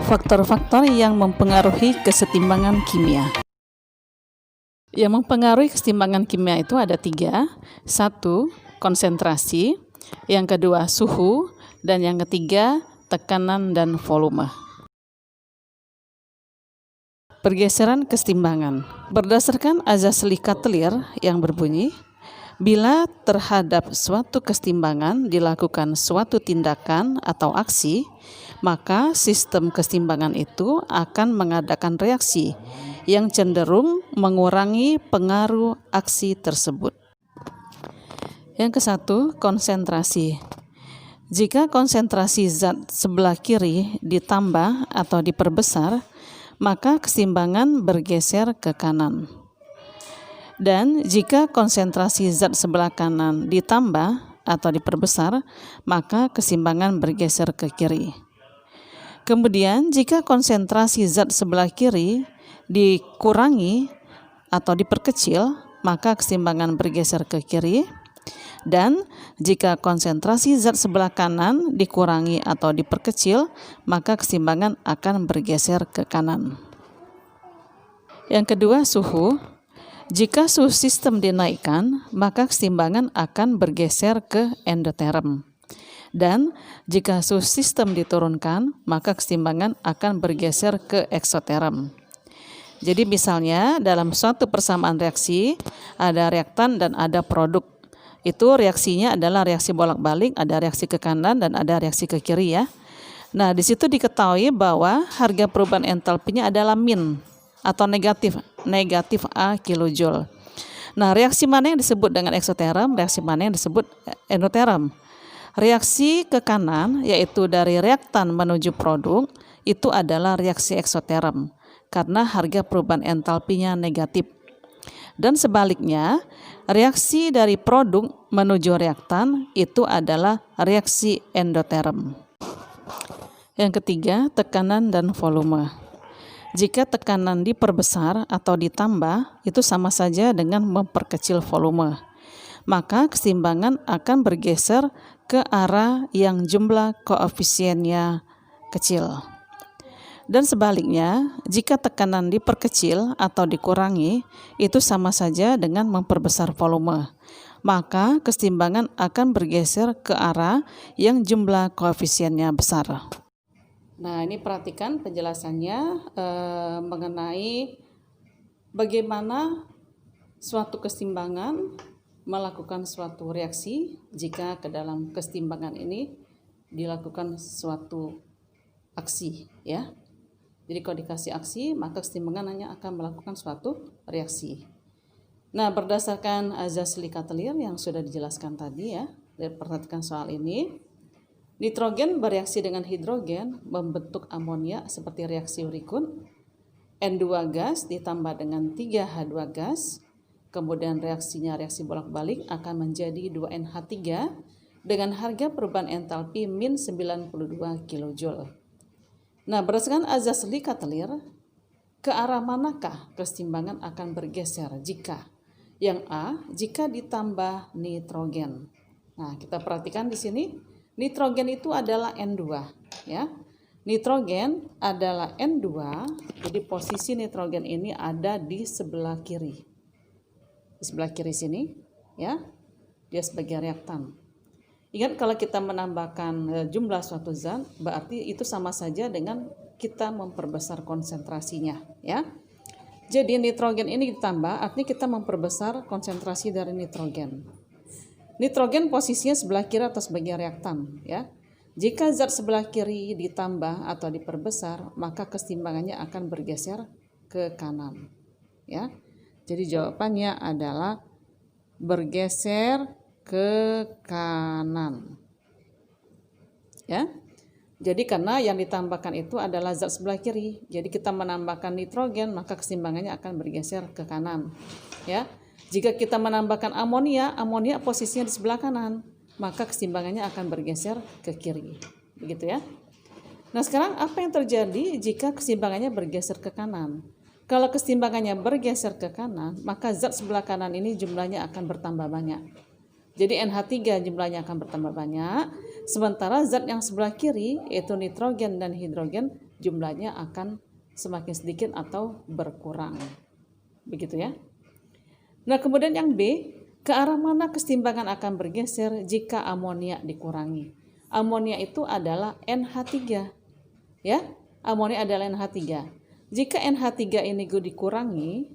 Faktor-faktor yang mempengaruhi kesetimbangan kimia. Yang mempengaruhi kesetimbangan kimia itu ada 3. 1. Konsentrasi. Yang kedua, suhu. Dan yang ketiga, tekanan dan volume. Pergeseran kesetimbangan. Berdasarkan azas Likatelir yang berbunyi, bila terhadap suatu kesetimbangan dilakukan suatu tindakan atau aksi, maka sistem kesetimbangan itu akan mengadakan reaksi yang cenderung mengurangi pengaruh aksi tersebut. Yang ke-1, konsentrasi. Jika konsentrasi zat sebelah kiri ditambah atau diperbesar, maka kesetimbangan bergeser ke kanan. Dan jika konsentrasi zat sebelah kanan ditambah atau diperbesar, maka kesetimbangan bergeser ke kiri. Kemudian jika konsentrasi zat sebelah kiri dikurangi atau diperkecil, maka kesetimbangan bergeser ke kiri. Dan jika konsentrasi zat sebelah kanan dikurangi atau diperkecil, maka kesetimbangan akan bergeser ke kanan. Yang kedua, suhu. Jika suhu sistem dinaikkan, maka kesetimbangan akan bergeser ke endoterm. Dan jika suhu sistem diturunkan, maka kesetimbangan akan bergeser ke eksoterm. Jadi misalnya dalam suatu persamaan reaksi ada reaktan dan ada produk. Itu reaksinya adalah reaksi bolak-balik, ada reaksi ke kanan dan ada reaksi ke kiri ya. Nah, di situ diketahui bahwa harga perubahan entalpinya adalah min atau negatif A kilojoule. Nah, reaksi mana yang disebut dengan eksoterm, reaksi mana yang disebut endoterm? Reaksi ke kanan, yaitu dari reaktan menuju produk, itu adalah reaksi eksoterm karena harga perubahan entalpinya negatif. Dan sebaliknya, reaksi dari produk menuju reaktan itu adalah reaksi endoterm. Yang ketiga, tekanan dan volume. Jika tekanan diperbesar atau ditambah, itu sama saja dengan memperkecil volume. Maka kesetimbangan akan bergeser ke arah yang jumlah koefisiennya kecil. Dan sebaliknya, jika tekanan diperkecil atau dikurangi, itu sama saja dengan memperbesar volume. Maka kesetimbangan akan bergeser ke arah yang jumlah koefisiennya besar. Nah, ini perhatikan penjelasannya mengenai bagaimana suatu kesetimbangan melakukan suatu reaksi jika ke dalam kesetimbangan ini dilakukan suatu aksi ya. Jadi kalau dikasih aksi, maka kesetimbangan hanya akan melakukan suatu reaksi. Nah, berdasarkan azas Likatelir yang sudah dijelaskan tadi ya, perhatikan soal ini. Nitrogen bereaksi dengan hidrogen membentuk amonia seperti reaksi Urikun. N2 gas ditambah dengan 3H2 gas. Kemudian reaksinya reaksi bolak-balik akan menjadi 2NH3 dengan harga perubahan entalpi min 92 kJ. Nah, berdasarkan azas Likatelir, ke arah manakah kesetimbangan akan bergeser jika? Yang A, jika ditambah nitrogen. Nah, kita perhatikan di sini, nitrogen itu adalah N2 ya. Nitrogen adalah N2, jadi posisi nitrogen ini ada di sebelah kiri. Di sebelah kiri sini ya, dia sebagai reaktan. Ingat kalau kita menambahkan jumlah suatu zat, berarti itu sama saja dengan kita memperbesar konsentrasinya ya. Jadi nitrogen ini ditambah, artinya kita memperbesar konsentrasi dari nitrogen. Nitrogen posisinya sebelah kiri atau sebagai reaktan ya. Jika zat sebelah kiri ditambah atau diperbesar, maka kesetimbangannya akan bergeser ke kanan ya. Jadi jawabannya adalah bergeser ke kanan ya. Jadi karena yang ditambahkan itu adalah zat sebelah kiri, jadi kita menambahkan nitrogen, maka kesetimbangannya akan bergeser ke kanan ya. Jika kita menambahkan amonia, amonia posisinya di sebelah kanan, maka kesetimbangannya akan bergeser ke kiri, begitu ya. Nah, sekarang apa yang terjadi jika kesetimbangannya bergeser ke kanan? Kalau kesetimbangannya bergeser ke kanan, maka zat sebelah kanan ini jumlahnya akan bertambah banyak. Jadi NH3 jumlahnya akan bertambah banyak, sementara zat yang sebelah kiri yaitu nitrogen dan hidrogen jumlahnya akan semakin sedikit atau berkurang. Begitu ya. Nah, kemudian yang B, ke arah mana kesetimbangan akan bergeser jika amonia dikurangi? Amonia itu adalah NH3. Ya, amonia adalah NH3. Jika NH3 ini dikurangi,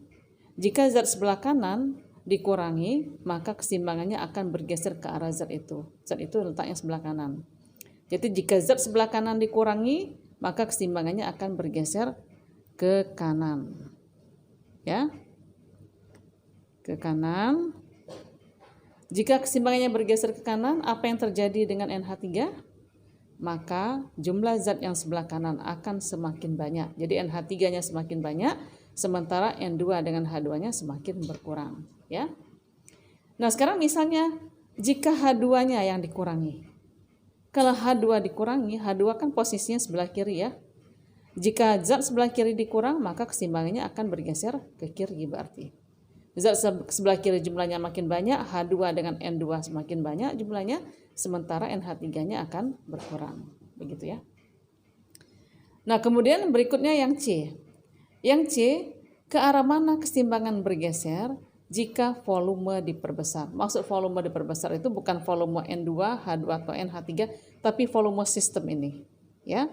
jika zat sebelah kanan dikurangi, maka keseimbangannya akan bergeser ke arah zat itu. Zat itu letaknya sebelah kanan. Jadi jika zat sebelah kanan dikurangi, maka keseimbangannya akan bergeser ke kanan. Ya. Ke kanan. Jika keseimbangannya bergeser ke kanan, apa yang terjadi dengan NH3? Maka jumlah zat yang sebelah kanan akan semakin banyak. Jadi NH3-nya semakin banyak, sementara N2 dengan H2-nya semakin berkurang. Ya. Nah, sekarang misalnya jika H2-nya yang dikurangi. Kalau H2 dikurangi, H2 kan posisinya sebelah kiri ya. Jika zat sebelah kiri dikurang, maka keseimbangannya akan bergeser ke kiri berarti. Zat sebelah kiri jumlahnya makin banyak, H2 dengan N2 semakin banyak jumlahnya, sementara NH3-nya akan berkurang. Begitu ya. Nah, kemudian berikutnya yang C. Yang C, ke arah mana keseimbangan bergeser jika volume diperbesar? Maksud volume diperbesar itu bukan volume N2, H2 atau NH3, tapi volume sistem ini. Ya.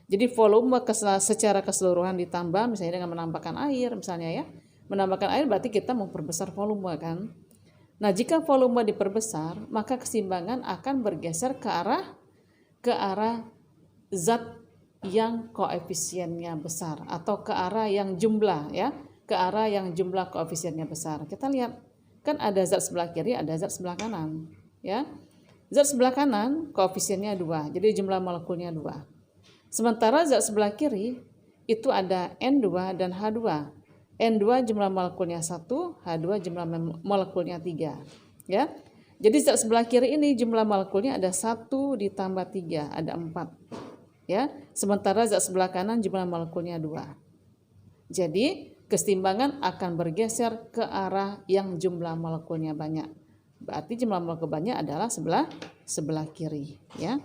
Jadi volume secara keseluruhan ditambah misalnya dengan menambahkan air misalnya ya. Menambahkan air berarti kita memperbesar volume kan. Nah, jika volume diperbesar, maka keseimbangan akan bergeser ke arah zat yang koefisiennya besar atau ke arah yang jumlah ya, ke arah yang jumlah koefisiennya besar. Kita lihat kan ada zat sebelah kiri, ada zat sebelah kanan ya. Zat sebelah kanan koefisiennya 2, jadi jumlah molekulnya 2. Sementara zat sebelah kiri itu ada N2 dan H2. N2 jumlah molekulnya 1, H2 jumlah molekulnya 3. Ya. Jadi zat sebelah kiri ini jumlah molekulnya ada 1 ditambah 3, ada 4. Ya. Sementara zat sebelah kanan jumlah molekulnya 2. Jadi keseimbangan akan bergeser ke arah yang jumlah molekulnya banyak. Berarti jumlah molekul banyak adalah sebelah kiri. Ya.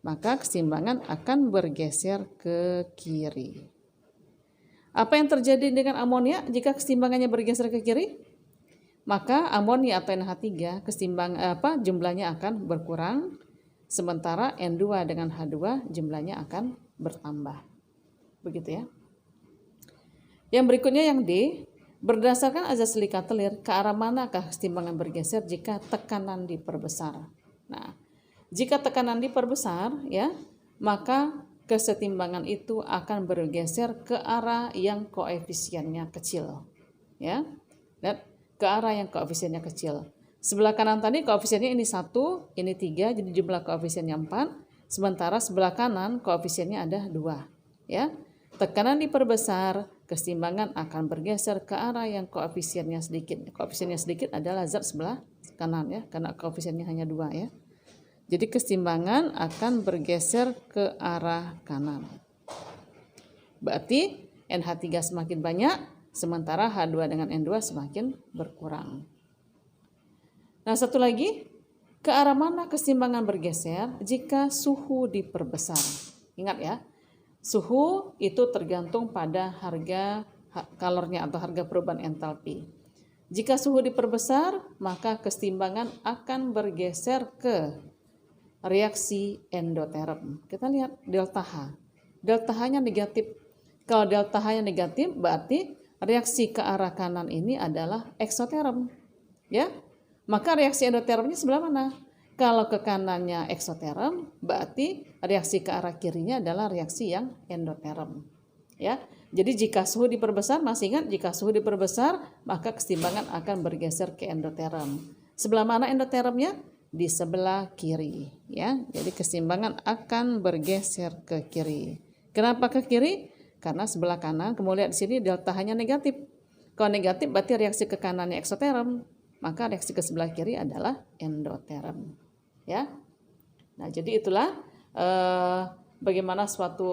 Maka keseimbangan akan bergeser ke kiri. Apa yang terjadi dengan amonia jika keseimbangannya bergeser ke kiri? Maka amonia atau NH3 jumlahnya akan berkurang, sementara N2 dengan H2 jumlahnya akan bertambah. Begitu ya. Yang berikutnya yang D, berdasarkan azas silika telir, ke arah manakah keseimbangan bergeser jika tekanan diperbesar? Nah, jika tekanan diperbesar ya, maka kesetimbangan itu akan bergeser ke arah yang koefisiennya kecil. Ya. Dan ke arah yang koefisiennya kecil. Sebelah kanan tadi koefisiennya ini 1, ini 3, jadi jumlah koefisiennya 4, sementara sebelah kanan koefisiennya ada 2, ya. Tekanan diperbesar, keseimbangan akan bergeser ke arah yang koefisiennya sedikit. Koefisiennya sedikit adalah zat sebelah kanan ya, karena koefisiennya hanya 2 ya. Jadi keseimbangan akan bergeser ke arah kanan. Berarti NH3 semakin banyak, sementara H2 dengan N2 semakin berkurang. Nah, satu lagi, ke arah mana keseimbangan bergeser jika suhu diperbesar? Ingat ya, suhu itu tergantung pada harga kalornya atau harga perubahan entalpi. Jika suhu diperbesar, maka keseimbangan akan bergeser ke reaksi endoterm. Kita lihat delta H. Delta H-nya negatif. Kalau delta H-nya negatif, berarti reaksi ke arah kanan ini adalah eksoterm. Ya. Maka reaksi endotermnya sebelah mana? Kalau ke kanannya eksoterm, berarti reaksi ke arah kirinya adalah reaksi yang endoterm. Ya. Jadi jika suhu diperbesar, masih ingat jika suhu diperbesar, maka keseimbangan akan bergeser ke endoterm. Sebelah mana endotermnya? Di sebelah kiri ya. Jadi keseimbangan akan bergeser ke kiri. Kenapa ke kiri? Karena sebelah kanan, kemudian di sini delta H-nya negatif. Kalau negatif berarti reaksi ke kanannya eksoterm, maka reaksi ke sebelah kiri adalah endoterm ya. Nah, jadi itulah bagaimana suatu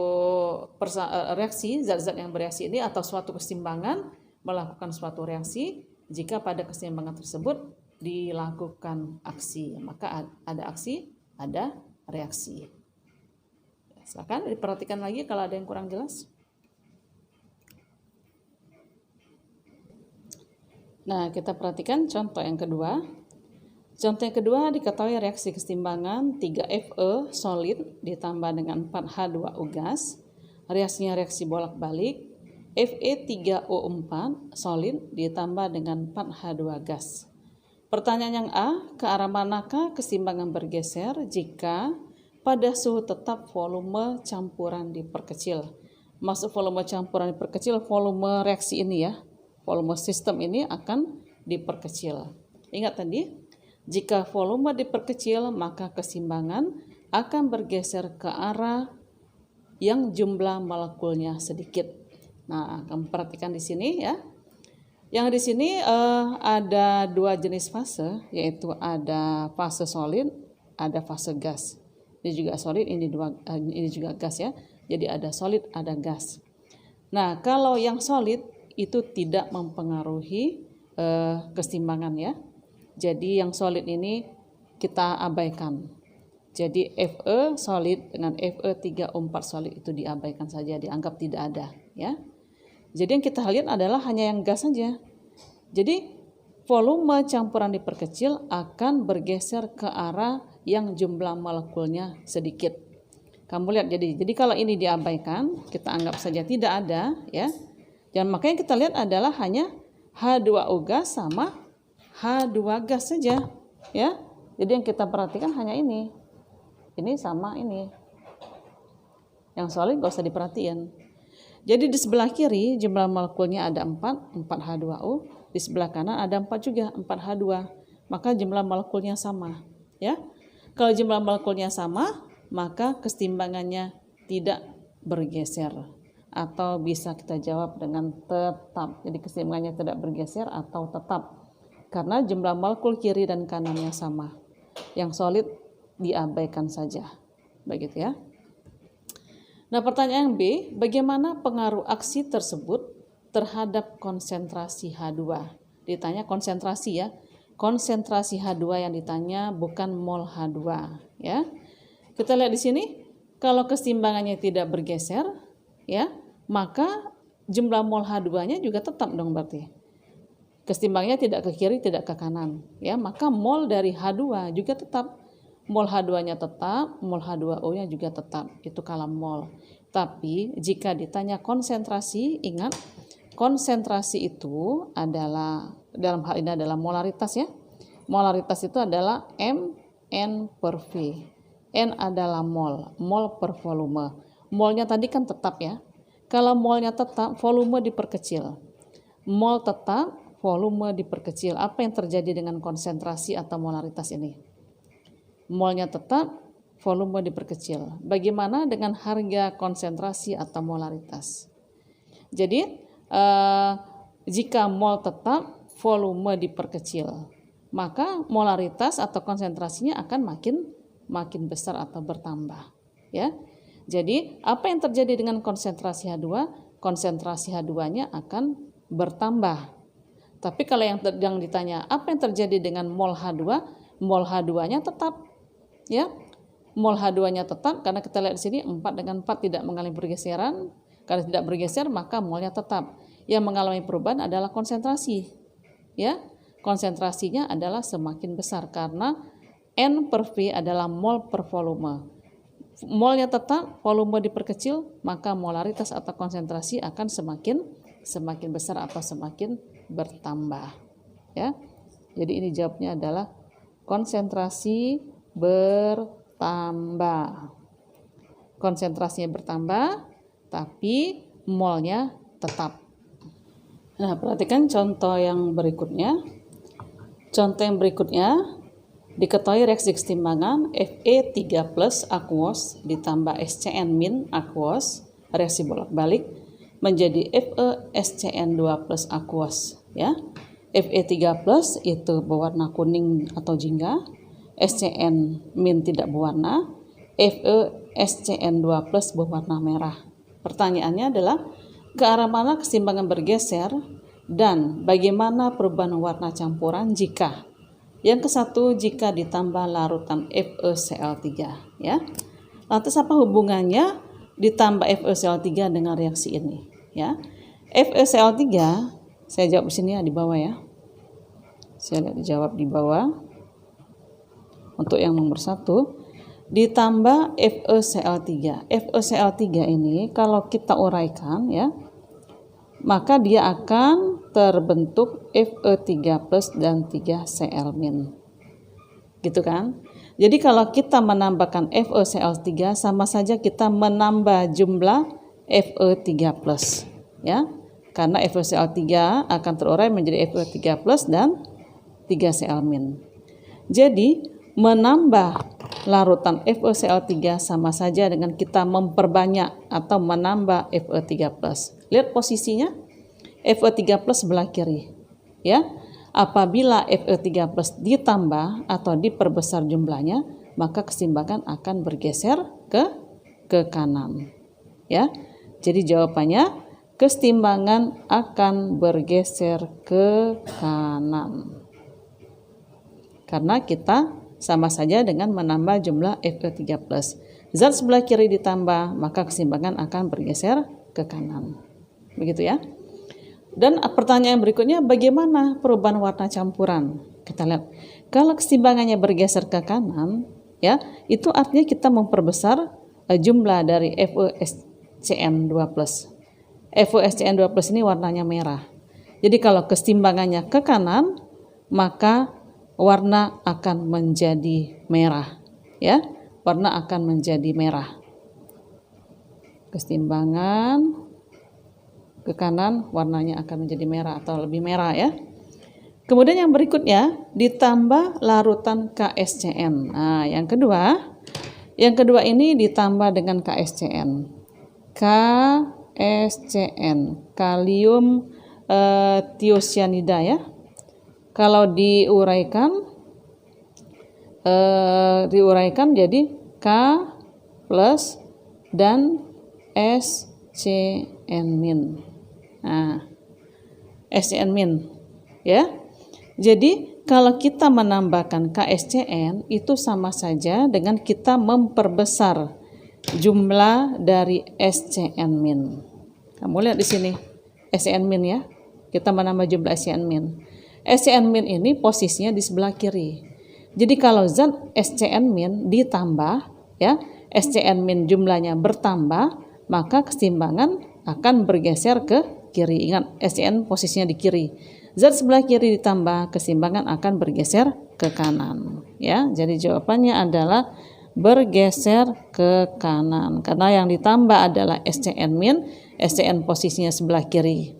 reaksi, zat-zat yang bereaksi ini atau suatu keseimbangan melakukan suatu reaksi jika pada keseimbangan tersebut dilakukan aksi. Maka ada aksi, ada reaksi. Silakan diperhatikan lagi kalau ada yang kurang jelas. Nah, kita perhatikan contoh yang kedua. Contoh yang kedua diketahui reaksi kesetimbangan 3Fe solid ditambah dengan 4H2O gas. Reaksinya reaksi bolak-balik. Fe3O4 solid ditambah dengan 4H2 gas. Pertanyaan yang A, ke arah manakah keseimbangan bergeser jika pada suhu tetap volume campuran diperkecil? Maksud volume campuran diperkecil, volume reaksi ini ya, volume sistem ini akan diperkecil. Ingat tadi, jika volume diperkecil maka keseimbangan akan bergeser ke arah yang jumlah molekulnya sedikit. Nah, kamu perhatikan di sini ya. Yang di sini ada dua jenis fase, yaitu ada fase solid, ada fase gas. Ini juga solid, ini juga gas ya. Jadi ada solid, ada gas. Nah, kalau yang solid itu tidak mempengaruhi keseimbangan ya. Jadi yang solid ini kita abaikan. Jadi Fe solid dengan Fe3O4 solid itu diabaikan saja, dianggap tidak ada ya. Jadi yang kita lihat adalah hanya yang gas saja. Jadi volume campuran diperkecil akan bergeser ke arah yang jumlah molekulnya sedikit. Kamu lihat jadi kalau ini diabaikan, kita anggap saja tidak ada ya. Dan makanya kita lihat adalah hanya H2O gas sama H2 gas saja ya. Jadi yang kita perhatikan hanya ini. Ini sama ini. Yang solid gak usah diperhatiin. Jadi di sebelah kiri jumlah molekulnya ada 4 H2O. Di sebelah kanan ada 4 juga, 4H2. Maka jumlah molekulnya sama. Ya. Kalau jumlah molekulnya sama, maka keseimbangannya tidak bergeser. Atau bisa kita jawab dengan tetap. Jadi keseimbangannya tidak bergeser atau tetap. Karena jumlah molekul kiri dan kanannya sama. Yang solid diabaikan saja. Begitu ya. Nah, pertanyaan B, bagaimana pengaruh aksi tersebut terhadap konsentrasi H2? Ditanya konsentrasi ya. Konsentrasi H2 yang ditanya bukan mol H2 ya. Kita lihat di sini, kalau keseimbangannya tidak bergeser ya, maka jumlah mol H2-nya juga tetap dong berarti. Keseimbangannya tidak ke kiri, tidak ke kanan ya, maka mol dari H2 juga tetap. Mol H2-nya tetap, mol H2O-nya juga tetap. Itu kalau mol. Tapi jika ditanya konsentrasi, ingat konsentrasi itu adalah, dalam hal ini adalah molaritas ya. Molaritas itu adalah Mn per V. N adalah mol per volume. Molnya tadi kan tetap ya. Kalau molnya tetap, volume diperkecil. Mol tetap, volume diperkecil. Apa yang terjadi dengan konsentrasi atau molaritas ini? Molnya tetap, volume diperkecil. Bagaimana dengan harga konsentrasi atau molaritas? Jadi, jika mol tetap, volume diperkecil, maka molaritas atau konsentrasinya akan makin besar atau bertambah. Ya. Jadi, apa yang terjadi dengan konsentrasi H2? Konsentrasi H2-nya akan bertambah. Tapi kalau yang ditanya, apa yang terjadi dengan mol H2? Mol H2-nya tetap. Ya, mol H2-nya tetap karena kita lihat di sini 4 dengan 4 tidak mengalami pergeseran. Karena tidak bergeser maka molnya tetap. Yang mengalami perubahan adalah konsentrasi. Ya, konsentrasinya adalah semakin besar karena N per V adalah mol per volume. Molnya tetap, volume diperkecil, maka molaritas atau konsentrasi akan semakin besar atau semakin bertambah. Ya, jadi ini jawabnya adalah konsentrasi bertambah. Konsentrasinya bertambah, tapi molnya tetap. Nah, perhatikan contoh yang berikutnya. Contoh yang berikutnya, diketahui reaksi keseimbangan Fe3 plus aquos ditambah SCN- aquos, reaksi bolak-balik, menjadi FeSCN2 plus aquos. Ya. Fe3 plus itu berwarna kuning atau jingga, SCN- tidak berwarna, FeSCN2 plus berwarna merah. Pertanyaannya adalah ke arah mana keseimbangan bergeser dan bagaimana perubahan warna campuran jika. Yang ke-1 jika ditambah larutan FeCl3 ya. Lantas apa hubungannya ditambah FeCl3 dengan reaksi ini? Ya, FeCl3 saya jawab di sini ya, di bawah ya. Saya lihat dijawab di bawah. Untuk yang nomor 1 ditambah FeCl3. FeCl3 ini kalau kita uraikan ya, maka dia akan terbentuk Fe3+ dan 3Cl-. Gitu kan? Jadi kalau kita menambahkan FeCl3 sama saja kita menambah jumlah Fe3+, ya. Karena FeCl3 akan terurai menjadi Fe3+ dan 3Cl-. Jadi menambah larutan FeCl3 sama saja dengan kita memperbanyak atau menambah Fe3+. Lihat posisinya, Fe3+ sebelah kiri, ya. Apabila Fe3+ ditambah atau diperbesar jumlahnya, maka keseimbangan akan bergeser ke kanan. Ya. Jadi jawabannya keseimbangan akan bergeser ke kanan. Karena kita sama saja dengan menambah jumlah Fe3+. Zat sebelah kiri ditambah, maka keseimbangan akan bergeser ke kanan. Begitu ya. Dan pertanyaan berikutnya, bagaimana perubahan warna campuran? Kita lihat, kalau keseimbangannya bergeser ke kanan, ya, itu artinya kita memperbesar jumlah dari FeSCN2+. FeSCN2+ ini warnanya merah. Jadi kalau keseimbangannya ke kanan, maka warna akan menjadi merah. Ya, warna akan menjadi merah. Keseimbangan ke kanan, warnanya akan menjadi merah atau lebih merah ya. Kemudian yang berikutnya ditambah larutan KSCN. Nah, yang kedua ini ditambah dengan KSCN. KSCN, kalium tiocyanida ya. Kalau diuraikan jadi K plus dan SCN-. Nah, SCN- ya. Jadi kalau kita menambahkan KSCN itu sama saja dengan kita memperbesar jumlah dari SCN-. Kamu lihat di sini SCN- ya. Kita menambah jumlah SCN-. SCN- ini posisinya di sebelah kiri. Jadi kalau zat SCN- ditambah ya, SCN- jumlahnya bertambah, maka keseimbangan akan bergeser ke kiri. Ingat, SCN posisinya di kiri. Zat sebelah kiri ditambah, keseimbangan akan bergeser ke kanan. Ya, jadi jawabannya adalah bergeser ke kanan. Karena yang ditambah adalah SCN-, SCN posisinya sebelah kiri.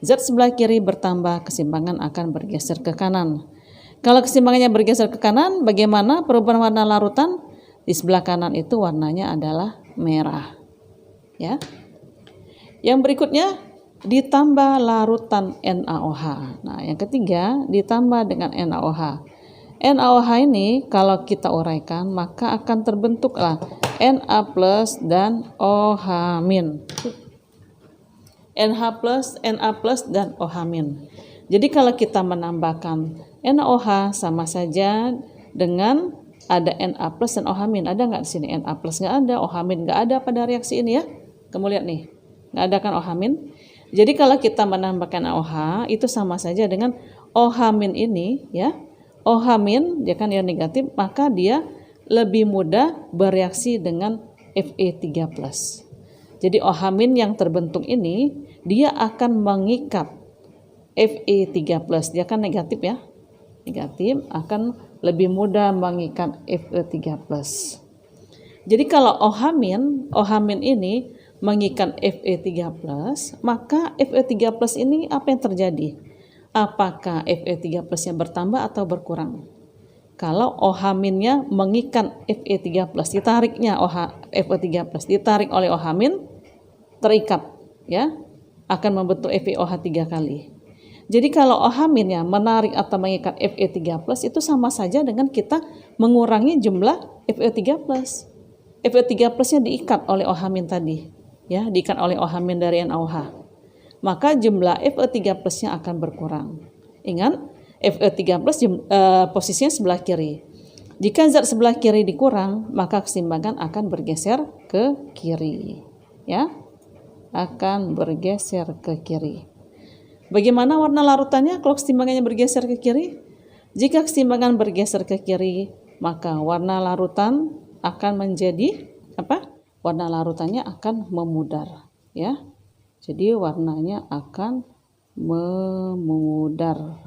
Zat sebelah kiri bertambah, keseimbangan akan bergeser ke kanan. Kalau keseimbangannya bergeser ke kanan, bagaimana perubahan warna larutan? Di sebelah kanan itu warnanya adalah merah. Ya. Yang berikutnya ditambah larutan NaOH. Nah, yang ketiga ditambah dengan NaOH. NaOH ini kalau kita uraikan maka akan terbentuklah Na+ dan OH-. Na+ dan OH-. Jadi kalau kita menambahkan NaOH sama saja dengan ada Na+ dan OH-. Ada nggak di sini? Na+ nggak ada, OH- nggak ada pada reaksi ini ya. Kamu lihat nih, nggak ada kan OH-. Jadi kalau kita menambahkan OH itu sama saja dengan OH- ini ya. OH- dia kan yang negatif, maka dia lebih mudah bereaksi dengan Fe3+. Jadi OH- yang terbentuk ini dia akan mengikat Fe3+. Dia kan negatif ya. Negatif akan lebih mudah mengikat Fe3+. Jadi kalau OH- ini mengikat Fe3+, maka Fe3+ ini apa yang terjadi? Apakah Fe3+-nya bertambah atau berkurang? Kalau OH-nya mengikat Fe3+, ditariknya Fe3+, ditarik oleh OH-, terikat ya, akan membentuk FeOH 3 kali. Jadi kalau OH-nya menarik atau mengikat Fe3+ itu sama saja dengan kita mengurangi jumlah Fe3+. Fe3+-nya diikat oleh OH- tadi. Ya, diikat oleh OH- dari NaOH. Maka jumlah Fe3+-nya akan berkurang. Ingat, Fe3+ posisinya sebelah kiri. Jika zat sebelah kiri dikurang, maka keseimbangan akan bergeser ke kiri. Ya, akan bergeser ke kiri. Bagaimana warna larutannya kalau keseimbangannya bergeser ke kiri? Jika keseimbangan bergeser ke kiri, maka warna larutan akan menjadi apa? Warna larutannya akan memudar, ya. Jadi warnanya akan memudar.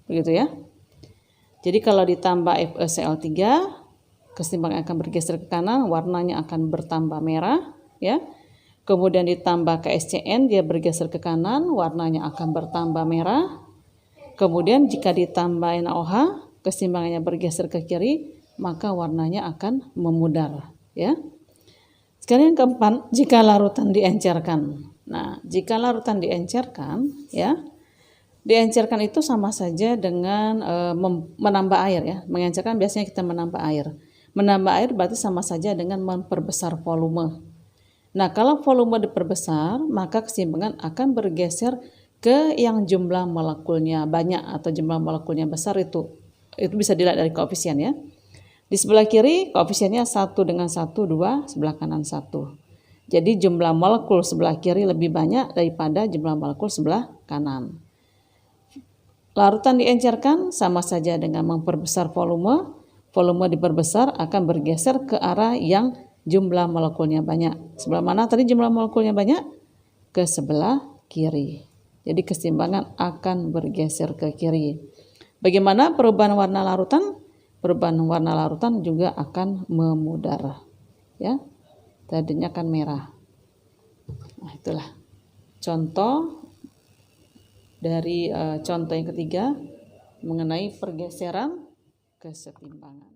Begitu ya. Jadi kalau ditambah FeCl3, keseimbangan akan bergeser ke kanan, warnanya akan bertambah merah, ya. Kemudian ditambah KSCN, dia bergeser ke kanan, warnanya akan bertambah merah. Kemudian jika ditambah NaOH, keseimbangannya bergeser ke kiri, maka warnanya akan memudar, ya. Sekarang yang keempat, jika larutan diencerkan. Nah, jika larutan diencerkan, ya, diencerkan itu sama saja dengan menambah air, ya. Mengencerkan biasanya kita menambah air. Menambah air berarti sama saja dengan memperbesar volume. Nah, kalau volume diperbesar, maka keseimbangan akan bergeser ke yang jumlah molekulnya banyak atau jumlah molekulnya besar itu bisa dilihat dari koefisien, ya. Di sebelah kiri koefisiennya 1 dengan 1, 2, sebelah kanan 1. Jadi jumlah molekul sebelah kiri lebih banyak daripada jumlah molekul sebelah kanan. Larutan diencerkan sama saja dengan memperbesar volume. Volume diperbesar akan bergeser ke arah yang jumlah molekulnya banyak. Sebelah mana tadi jumlah molekulnya banyak? Ke sebelah kiri. Jadi keseimbangan akan bergeser ke kiri. Bagaimana perubahan warna larutan? Perubahan warna larutan juga akan memudar. Ya, tadinya kan merah. Nah, itulah contoh dari contoh yang ketiga mengenai pergeseran kesetimbangan.